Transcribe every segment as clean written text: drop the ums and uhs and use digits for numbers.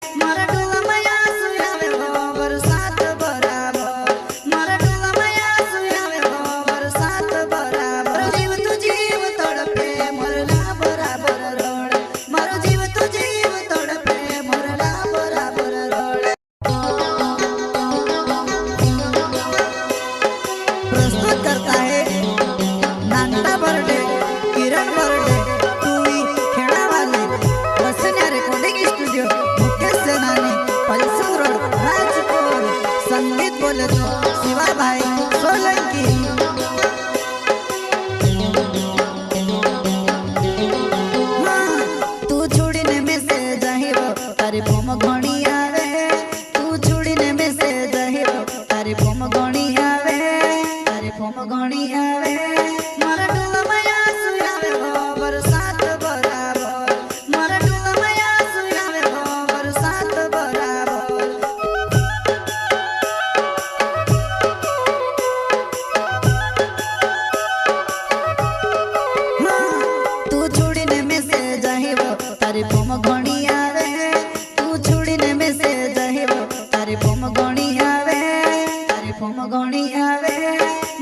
मारा डोला माया सुयावे हो बरसात बराबर, मारा डोला माया सुयावे हो बरसात बराबर। जीव तू जीव तड़पे मरला बराबर रोड, मारो जीव तू जीव तड़पे मरला बराबर रोड। प्रस्तुत करता है नांदा बर्डे, किरण बर्डे, टूवी खेड़ा वाले, बसन्या रिकॉर्डिंग स्टूडियो, मुकेश सेनानी, पल्सन रोड, राजकोट। संगीत बोले तो शिवा भाई सोलंकी। तू छुड़ीने में से जाहिरो तारी बोम घणी आवे, तू छुड़ीने में से जाहिरो तारी बोम घणी आवे, तारी बोम घणी आवे। मारा डोला माया सुयावे हो बरसात बराबर, मारा डोला माया सुयावे हो बरसात बराबर। तू छुड़ीने में से जाहिरो तारी बोम घणी आवे, तू छुड़ीने में से जाहिरो तारी बोम घणी आवे, तारी बोम घणी आवे।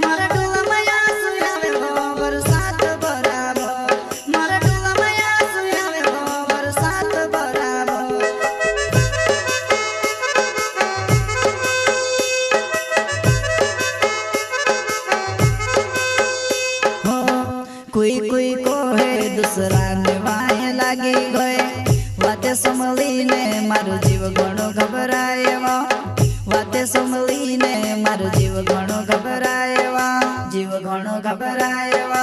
मारा डोला माया सुयावे हो बरसात बराबर, मारा डोला माया सुयावे हो बरसात बराबर। हो कोई कोई को है दूसरा निभाए लागी गए, वाते संभलीने मारो जीव घणो घबराएवा, वाते संभलीने मारो जीव घणो घबराएवा, जीव घणो घबराएवा।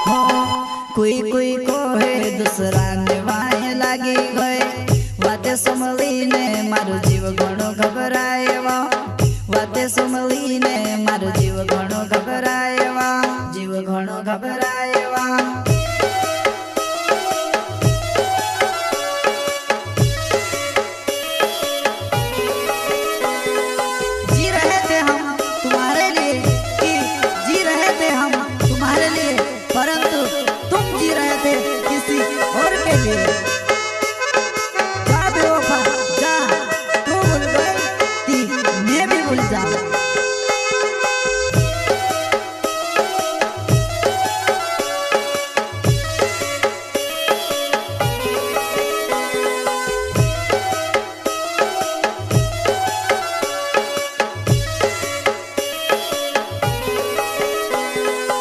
हो कोई कोई को है दूसरा निभाए लागी गए, वाते संभलीने मारो जीव घणो घबराएवा, वाते संभलीने मारो जीव घणो घबराएवा, जीव घणो घबराएवा। जी रहे थे हम तुम्हारे लिए, कि जी रहे थे हम तुम्हारे लिए, परंतु तुम जी रहे थे किसी और के लिए। जा बेवफा जा, तू भूल गई मैं भी भूल जाऊं।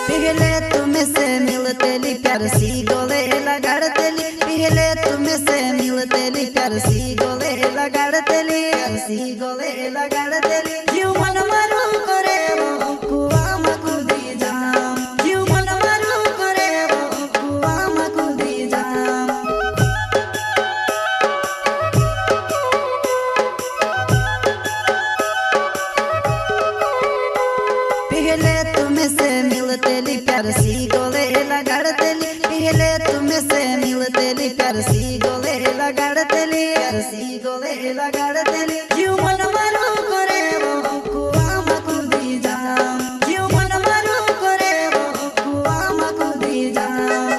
पहले तुम्हें से मिलते ली प्यार सी गोले लगाड़ते ली, पहले तुम्हें से मिलते ली प्यार सी गोले लगाड़ते ली, प्यार सी गोले लगाड़ते ली। जीव मन मारू करे वो कुआ में कूदी जाम, जीव मन मारू करे वो कुआ में कूदी जाम। पहले तुम्हें से मिलते ली प्यार सी गोले लगाड़ते ली, पहले तुम्हें से मिलते ली प्यार सी गोले लगाड़ते ली, प्यार सी गोले लगाड़ते ली। जीव मन मारू करे वो कुआ में कूदी जाम, जीव मन मारू करे वो कुआ में कूदी जाम।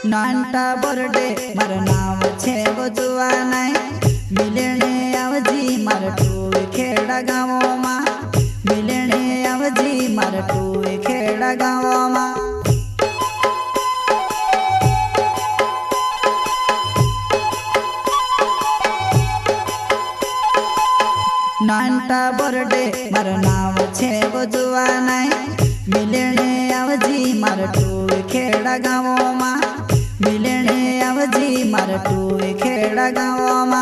नानटा बर्डे मारो नाम छे बजुआ नाय, मिलने आवजी मारो टूवे खेड़ा गाँव मा, मिलने आवजी मारो टूवे खेड़ा गाँव मा। नानटा बर्डे मारो नाम छे बजुआ नाय, मिलने आवजी मारो टूवे खेड़ा गाँव मा, मिलने आवजी मारो टूवे खेड़ा गाँव मा।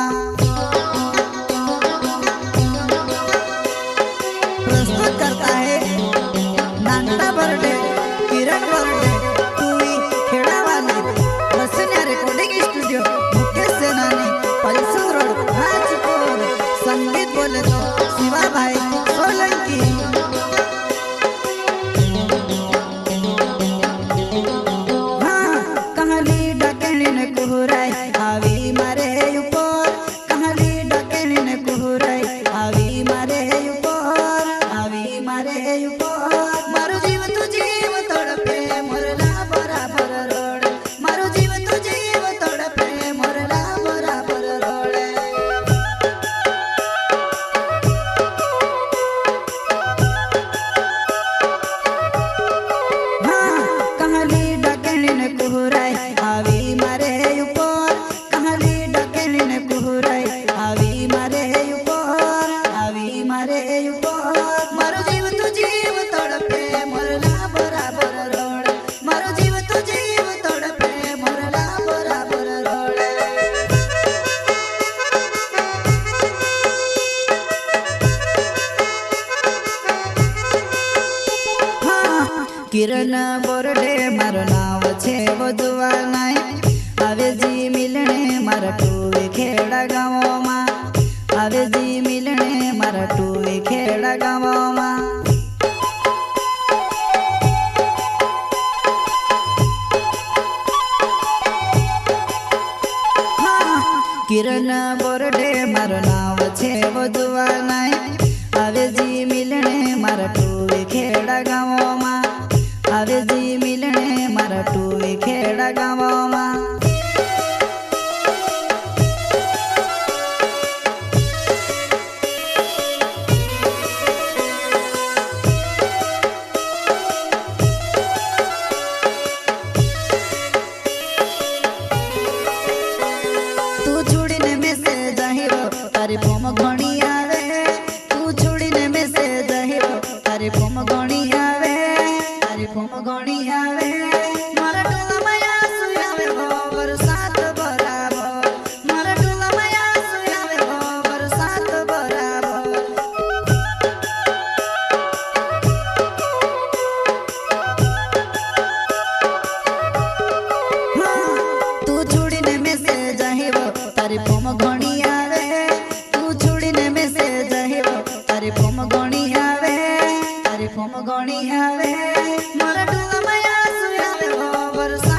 प्रस्तुत करता है नांदा बर्डे, किरण बर्डे, टूवी खेड़ा वाले, बसन्या रिकॉर्डिंग स्टूडियो, मुकेश सेनानी, पल्सन रोड, राजकोट। संगीत बोले तो शिवा भाई सोलंकी। हाँ कहानी डकनी ने कुहराई आवी मारे ઉપર કહાલી ડકેલી ને કુહરાઈ આવી મારે ઉપર આવી મારે ઉપર મારો જીવ તું જીવ તડપે મોરલા બરાબર રોડ મારો જીવ તું જીવ તડપે મોરલા બરાબર રોડ કહાલી ડકેલી ને કુહરાઈ આવી મારે ઉપર કહાલી ડકેલી ને કુહરાઈ આવી મારે ઉપર આવી મારે ઉપર મારો જીવ તું જીવ તડપે મોરલા બરાબર રોડ મારો જીવ તું જીવ તડપે મોરલા બરાબર રોડ કિરણ બોરડે મારું નામ છે વધુવા નાય આવે જી મિલણે મારા ટુવે ખેડા ગામોમાં આવે જી મિલણે મારા ટુવે ખેડા ગામોમાં કિરણ બોરડે મારું નામ છે વધુવા નાય આવે જી મિલણે મારા ટુવે ખેડા ગામોમાં આવે જી મિલણે મારા ટુવે ખેડા ગામોમાં તું છોડીને મેસેજ આવ્યો તારી ફોમ ઘણી આવે તું છોડીને મેસેજ આવ્યો તારી ફોમ ઘણી આવે તારી ફોમ ઘણી આવે મારા ટોલામાં આંસુ આવે હો વરસાદ બરાબર મારા ટોલામાં આંસુ આવે હો વરસાદ બરાબર તું છોડીને મેસેજ આવ્યો તારી ફોમ ઘણી આવે તું છોડીને મેસેજ આવ્યો તારી ફોમ ઘણી આવે તારી ફોમ ઘણી આવે મારા ટોલામાં આંસુ આવે હો વરસાદ